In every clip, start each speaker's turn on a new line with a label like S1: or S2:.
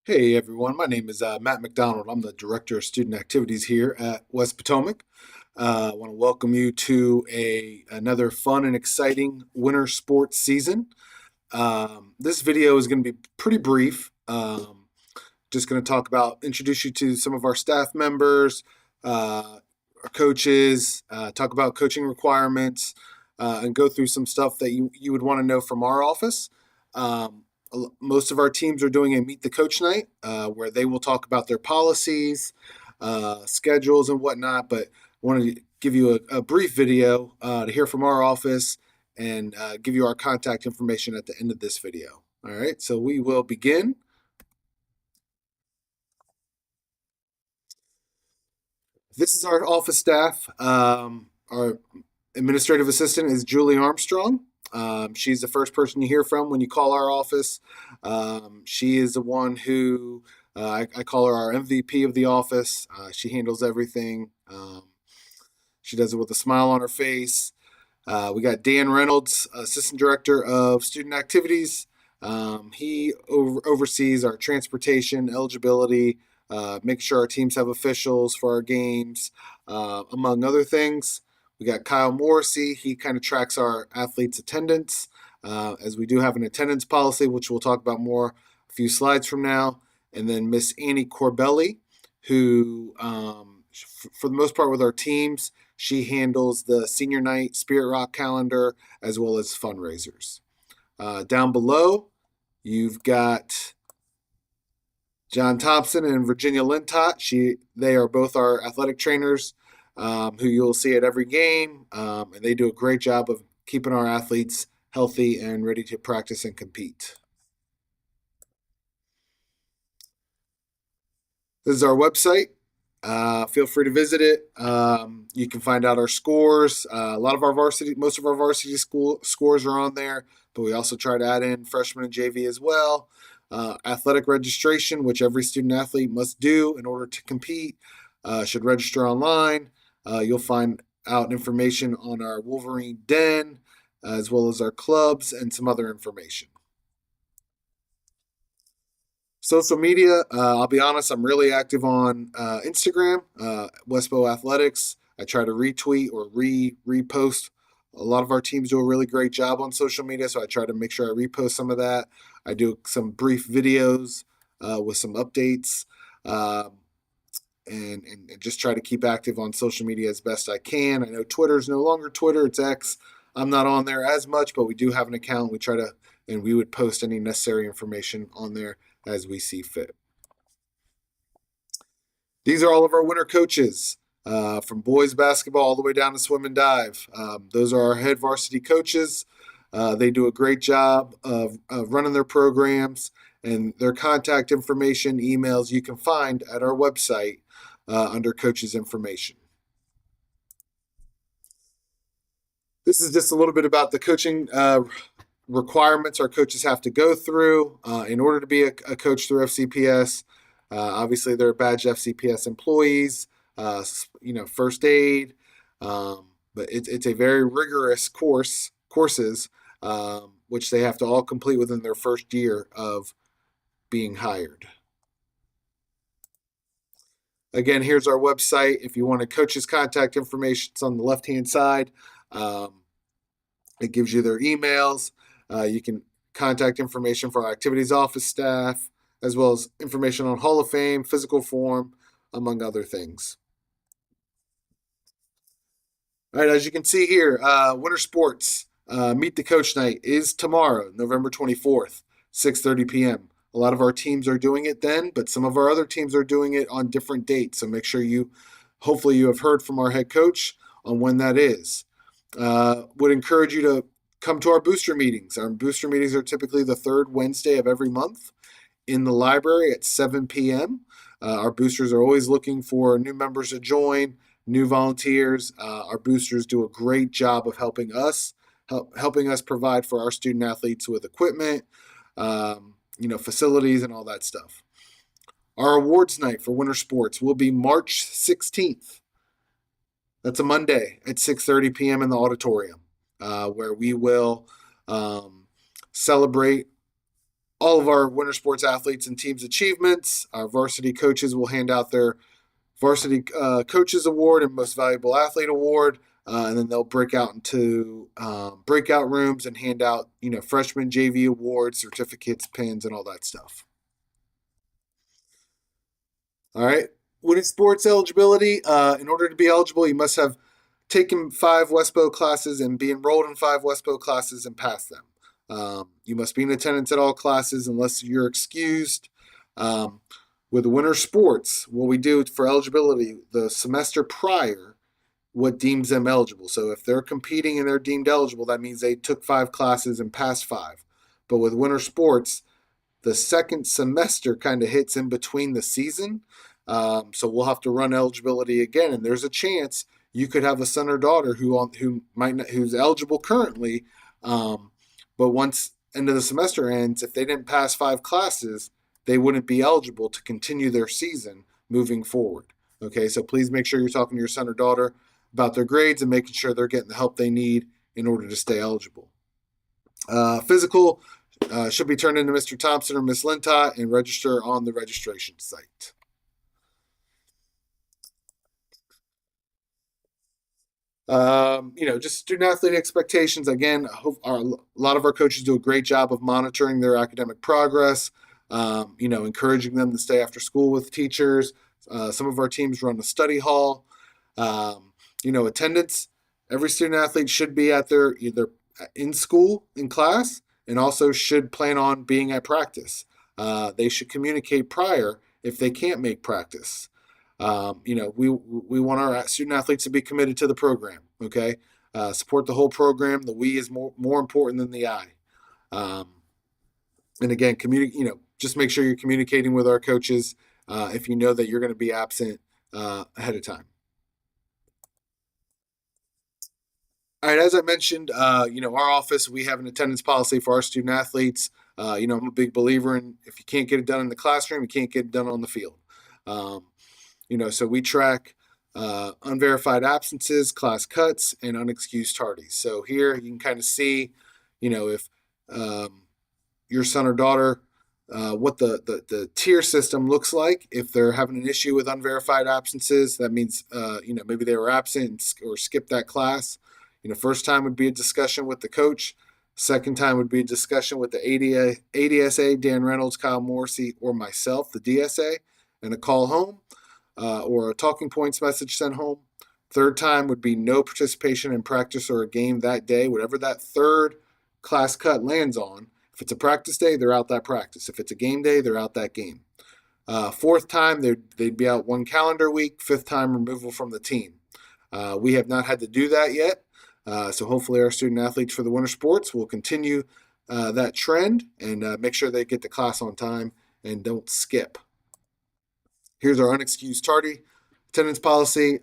S1: Hey everyone, my name is Matt McDonald. I'm the Director of Student Activities here at West Potomac. I want to welcome you to another fun and exciting winter sports season. This video is going to be pretty brief. Just going to introduce you to some of our staff members, our coaches, talk about coaching requirements, and go through some stuff that you would want to know from our office. Um, most of our teams are doing a meet the coach night where they will talk about their policies, schedules, and whatnot. But I wanted to give you a brief video to hear from our office and give you our contact information at the end of this video. All right, so we will begin. This is our office staff. Our administrative assistant is Julie Armstrong. She's the first person you hear from when you call our office. She is the one who I call her our MVP of the office. She handles everything. She does it with a smile on her face. We got Dan Reynolds, Assistant Director of Student Activities. He oversees our transportation, eligibility, make sure our teams have officials for our games, among other things. We got Kyle Morrissey. He kind of tracks our athletes' attendance, as we do have an attendance policy, which we'll talk about more a few slides from now. And then Miss Annie Corbelli, who, for the most part with our teams, she handles the senior night Spirit Rock calendar as well as fundraisers. Down below, you've got John Thompson and Virginia Lintott. They are both our athletic trainers, who you'll see at every game, and they do a great job of keeping our athletes healthy and ready to practice and compete. This is our website. Feel free to visit it. You can find out our scores. Most of our varsity school scores are on there, but we also try to add in freshman and JV as well. Athletic registration, which every student athlete must do in order to compete, should register online. You'll find out information on our Wolverine Den, as well as our clubs and some other information. Social media, I'll be honest, I'm really active on Instagram, Westbo Athletics. I try to retweet or repost. A lot of our teams do a really great job on social media, so I try to make sure I repost some of that. I do some brief videos with some updates, and just try to keep active on social media as best I can. I know Twitter's no longer Twitter, it's X. I'm not on there as much, but we do have an account. We would post any necessary information on there as we see fit. These are all of our winter coaches, from boys basketball all the way down to swim and dive. Those are our head varsity coaches. They do a great job of running their programs, and their contact information, emails, you can find at our website under coaches information. This is just a little bit about the coaching requirements our coaches have to go through in order to be a coach through FCPS. Obviously, they're badged FCPS employees, first aid, but it's a very rigorous courses, which they have to all complete within their first year of being hired. Again, here's our website. If you want a coach's contact information, it's on the left-hand side. It gives you their emails. You can contact information for our activities office staff, as well as information on Hall of Fame, physical form, among other things. All right, as you can see here, winter sports meet the coach night is tomorrow, November 24th, 6:30 p.m. A lot of our teams are doing it then, but some of our other teams are doing it on different dates. So make sure hopefully you have heard from our head coach on when that is. Would encourage you to come to our booster meetings. Our booster meetings are typically the third Wednesday of every month in the library at 7 p.m. Our boosters are always looking for new members to join, new volunteers. Our boosters do a great job of helping us provide for our student athletes with equipment, facilities and all that stuff. Our awards night for winter sports will be March 16th. That's a Monday at 6:30 p.m. in the auditorium, where we will celebrate all of our winter sports athletes and teams' achievements. Our varsity coaches will hand out their varsity coaches award and most valuable athlete award, and then they'll break out into breakout rooms and hand out freshman JV awards, certificates, pins, and all that stuff. All right. Winter sports eligibility. In order to be eligible, you must have taken 5 WESPO classes and be enrolled in 5 WESPO classes and pass them. You must be in attendance at all classes unless you're excused. Um, with winter sports, what we do for eligibility, the semester prior, what deems them eligible. So if they're competing and they're deemed eligible, that means they took 5 classes and passed 5. But with winter sports, the second semester kind of hits in between the season. So we'll have to run eligibility again, and there's a chance you could have a son or daughter who's eligible currently, but once end of the semester ends, if they didn't pass 5 classes, they wouldn't be eligible to continue their season moving forward. Okay, so please make sure you're talking to your son or daughter about their grades and making sure they're getting the help they need in order to stay eligible. Physical should be turned into Mr. Thompson or Miss Lintott and register on the registration site. Just student athlete expectations. Again, a lot of our coaches do a great job of monitoring their academic progress, encouraging them to stay after school with teachers. Some of our teams run a study hall. Attendance. Every student athlete should be at their either in school, in class, and also should plan on being at practice. They should communicate prior if they can't make practice. We want our student athletes to be committed to the program. Okay, support the whole program. The we is more important than the I. And again, just make sure you're communicating with our coaches if you know that you're going to be absent ahead of time. All right, as I mentioned, our office, we have an attendance policy for our student athletes. I'm a big believer in if you can't get it done in the classroom, you can't get it done on the field. So we track unverified absences, class cuts, and unexcused tardies. So here you can kind of see, if your son or daughter, what the tier system looks like. If they're having an issue with unverified absences, that means, maybe they were absent or skipped that class. First time would be a discussion with the coach. Second time would be a discussion with the ADSA, Dan Reynolds, Kyle Morrissey, or myself, the DSA, and a call home or a talking points message sent home. Third time would be no participation in practice or a game that day, whatever that third class cut lands on. If it's a practice day, they're out that practice. If it's a game day, they're out that game. Fourth time, they'd be out 1 calendar week. Fifth time, removal from the team. We have not had to do that yet. So hopefully our student athletes for the winter sports will continue that trend and make sure they get to class on time and don't skip. Here's our unexcused tardy attendance policy.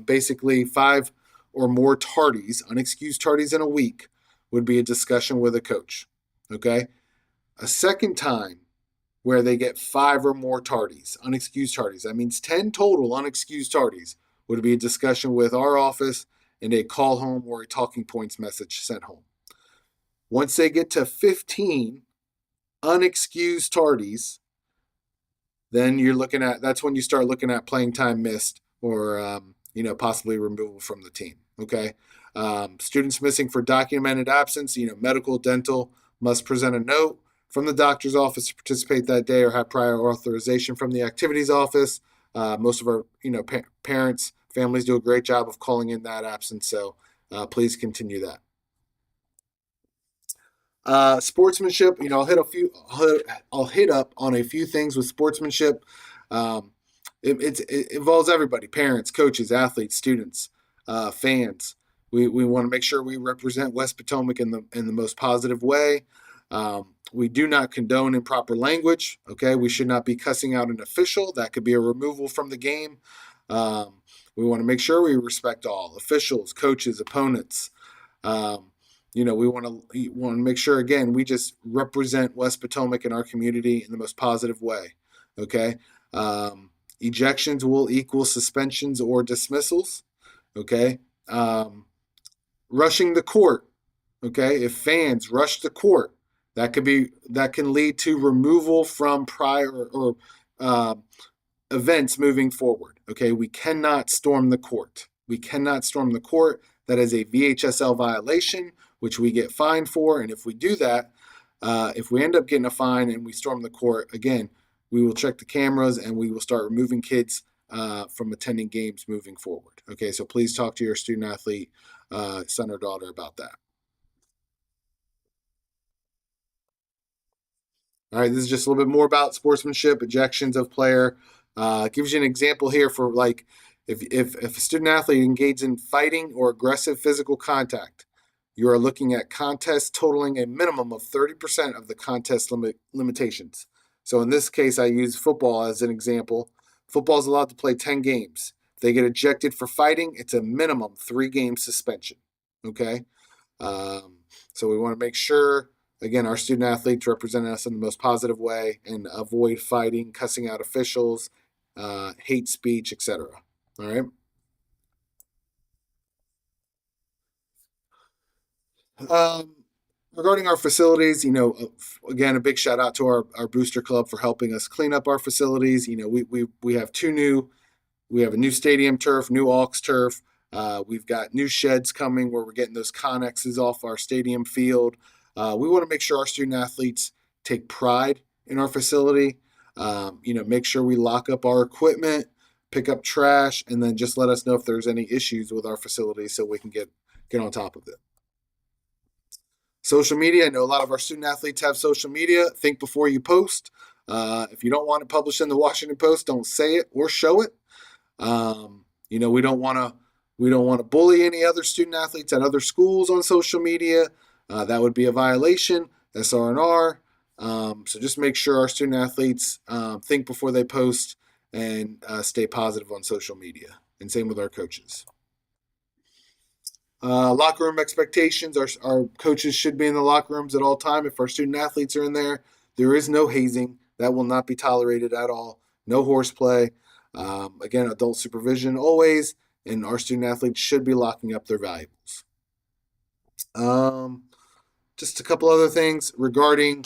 S1: Basically, 5 or more tardies, unexcused tardies in a week, would be a discussion with a coach. Okay? A second time where they get 5 or more tardies, unexcused tardies, that means 10 total unexcused tardies, would be a discussion with our office and a call home or a talking points message sent home. Once they get to 15 unexcused tardies, then that's when you start looking at playing time missed or, possibly removal from the team. Okay. Students missing for documented absence, medical, dental, must present a note from the doctor's office to participate that day or have prior authorization from the activities office. Most of our, parents, families do a great job of calling in that absence. So please continue that. Sportsmanship, I'll hit up on a few things with sportsmanship. It involves everybody: parents, coaches, athletes, students, fans. We want to make sure we represent West Potomac in the most positive way. We do not condone improper language. Okay, we should not be cussing out an official. That could be a removal from the game. We want to make sure we respect all officials, coaches, opponents. We want to make sure, again, we just represent West Potomac and our community in the most positive way. Okay. Ejections will equal suspensions or dismissals. Okay. Rushing the court. Okay. If fans rush the court, That can lead to removal from prior or uh, events moving forward. Okay, we cannot storm the court. We cannot storm the court. That is a VHSL violation, which we get fined for. And if we do that, if we end up getting a fine and we storm the court again, we will check the cameras and we will start removing kids from attending games moving forward. Okay, so please talk to your student athlete, son or daughter about that. All right, this is just a little bit more about sportsmanship, ejections of player. Gives you an example here for like if a student athlete engages in fighting or aggressive physical contact, you are looking at contests totaling a minimum of 30% of the contest limitations. So in this case, I use football as an example. Football is allowed to play 10 games. If they get ejected for fighting, it's a minimum 3-game suspension. Okay. Um, so we want to make sure, again, our student athletes represent us in the most positive way and avoid fighting, cussing out officials, hate speech, etc. All right. Um, Regarding our facilities, again, a big shout out to our booster club for helping us clean up our facilities. We have we have a new stadium turf, new aux turf. We've got new sheds coming where we're getting those connexes off our stadium field. We want to make sure our student athletes take pride in our facility. Make sure we lock up our equipment, pick up trash, and then just let us know if there's any issues with our facility so we can get on top of it. Social media. I know a lot of our student athletes have social media. Think before you post. If you don't want it published in the Washington Post, don't say it or show it. We don't want to bully any other student athletes at other schools on social media. That would be a violation. SR&R. So just make sure our student athletes think before they post and stay positive on social media. And same with our coaches. Locker room expectations. Our coaches should be in the locker rooms at all time. If our student athletes are in there, there is no hazing. That will not be tolerated at all. No horseplay. Again, adult supervision always, and our student athletes should be locking up their valuables. Just a couple other things regarding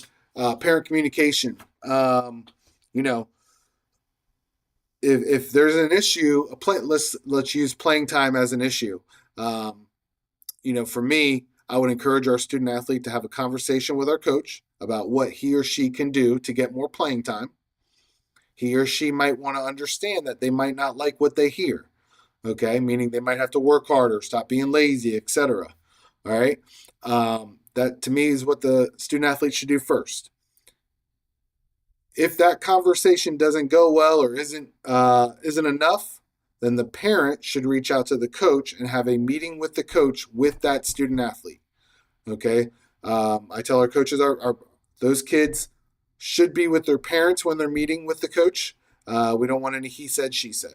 S1: parent communication. You know, if there's an issue, let's use playing time as an issue. For me, I would encourage our student athlete to have a conversation with our coach about what he or she can do to get more playing time. He or she might want to understand that they might not like what they hear. Okay, meaning they might have to work harder, stop being lazy, etc. All right, that to me is what the student athlete should do first. If that conversation doesn't go well or isn't enough, then the parent should reach out to the coach and have a meeting with the coach with that student athlete. Okay, I tell our coaches those kids should be with their parents when they're meeting with the coach. We don't want any he said, she said.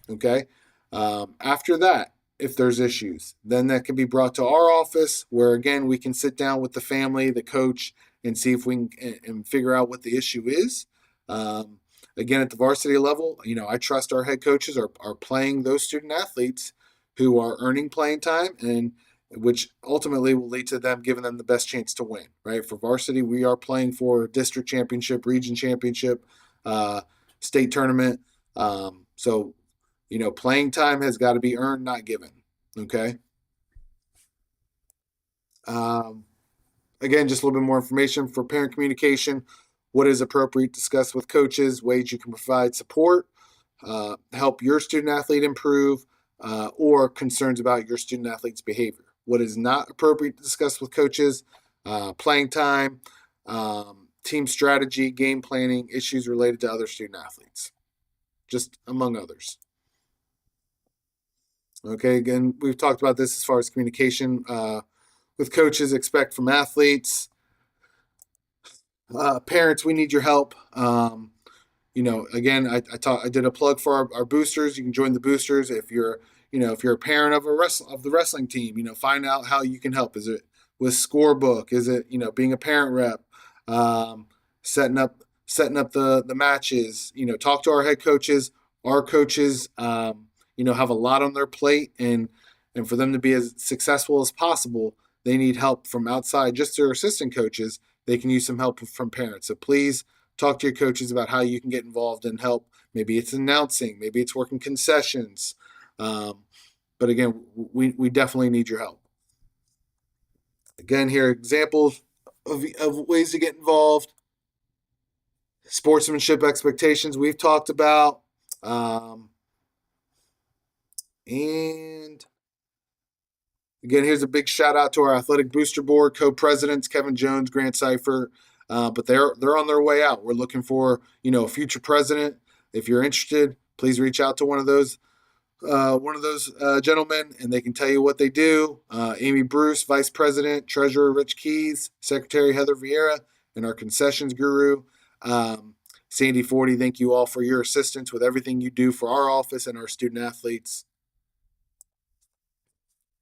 S1: Okay. After that, if there's issues, then that can be brought to our office where, again, we can sit down with the family, the coach, and see if we can and figure out what the issue is. Again, at the varsity level, I trust our head coaches are playing those student athletes who are earning playing time, and which ultimately will lead to them giving them the best chance to win, right? For varsity, we are playing for district championship, region championship, state tournament. So, playing time has got to be earned, not given. Okay. Um, Again, just a little bit more information for parent communication. What is appropriate? Discuss with coaches, ways you can provide support, help your student athlete improve, or concerns about your student athlete's behavior. What is not appropriate to discuss with coaches? Playing time, team strategy, game planning, issues related to other student athletes, just among others. Okay, again, we've talked about this as far as communication with coaches, expect from athletes. Parents, we need your help. Again, I did a plug for our boosters. You can join the boosters if you're a parent of the wrestling team. Find out how you can help. Is it with scorebook? Is it being a parent rep, setting up the matches? Talk to our head coaches. Our coaches, have a lot on their plate, and for them to be as successful as possible, they need help from outside, just their assistant coaches, they can use some help from parents. So please talk to your coaches about how you can get involved and help. Maybe it's announcing, maybe it's working concessions. But again, we definitely need your help. Again, here are examples of ways to get involved. Sportsmanship expectations we've talked about. And again, here's a big shout out to our athletic booster board co-presidents, Kevin Jones, Grant Cipher. But they're on their way out. We're looking for a future president. If you're interested, please reach out to one of those gentlemen, and they can tell you what they do. Amy Bruce, Vice President, Treasurer Rich Keys, Secretary Heather Vieira, and our concessions guru, Sandy Forty. Thank you all for your assistance with everything you do for our office and our student athletes.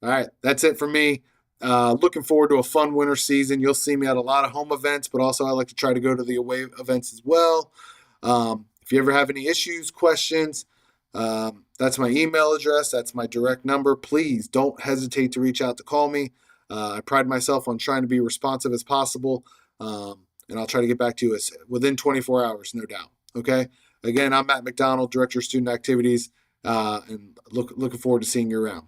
S1: All right, that's it for me. Looking forward to a fun winter season. You'll see me at a lot of home events, but also I like to try to go to the away events as well. If you ever have any issues, questions, that's my email address. That's my direct number. Please don't hesitate to reach out to call me. I pride myself on trying to be responsive as possible, and I'll try to get back to you within 24 hours, no doubt. Okay. Again, I'm Matt McDonald, Director of Student Activities, and looking forward to seeing you around.